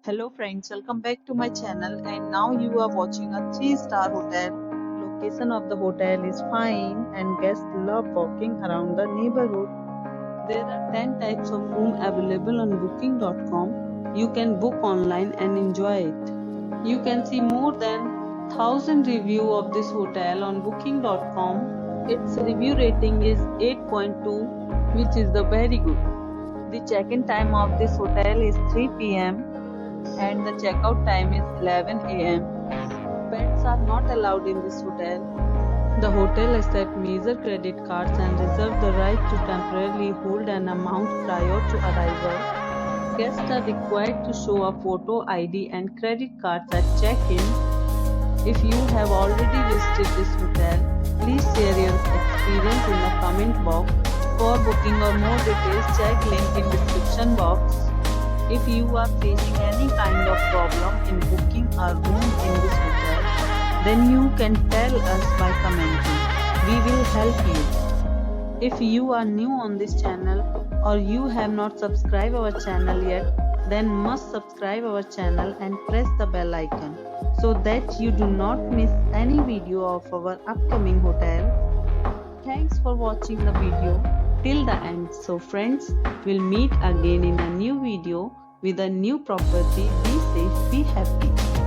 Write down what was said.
Hello friends, welcome back to my channel and now you are watching a 3-star hotel. Location of the hotel is fine and guests love walking around the neighborhood. There are 10 types of room available on booking.com. You can book online and enjoy it. You can see more than 1000 reviews of this hotel on booking.com. Its review rating is 8.2, which is the very good. The check-in time of this hotel is 3 p.m. and the checkout time is 11 a.m. Pets are not allowed in this hotel. The hotel accepts major credit cards and reserves the right to temporarily hold an amount prior to arrival. Guests are required to show a photo ID and credit cards at check-in. If you have already visited this hotel, please share your experience in the comment box. For booking or more details, check link in description box. If you are facing any kind of problem in booking a room in this hotel, then you can tell us by commenting. We will help you. If you are new on this channel or you have not subscribed our channel yet, then must subscribe our channel and press the bell icon so that you do not miss any video of our upcoming hotel. Thanks for watching the video till the end. So friends, we'll meet again in a new video with a new property. Be safe, be happy.